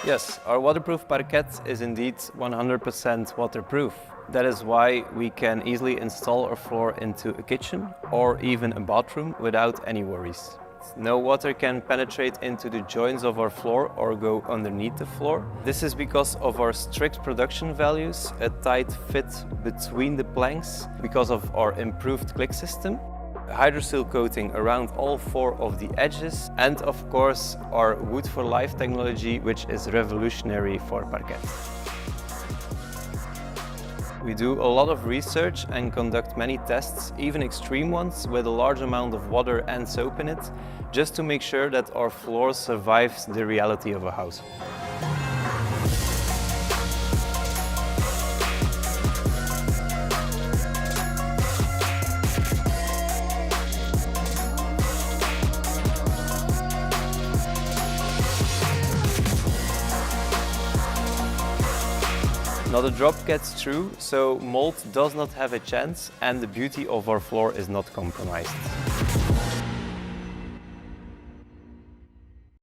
Yes, our waterproof parquet is indeed 100% waterproof. That is why we can easily install our floor into a kitchen or even a bathroom without any worries. No water can penetrate into the joints of our floor or go underneath the floor. This is because of our strict production values, a tight fit between the planks, because of our improved click system, a Hydroseal coating around all 4 of the edges, and of course our Wood for Life technology, which is revolutionary for parquet. We do a lot of research and conduct many tests, even extreme ones, with a large amount of water and soap in it, just to make sure that our floor survives the reality of a house. Not a drop gets through, so mold does not have a chance and the beauty of our floor is not compromised.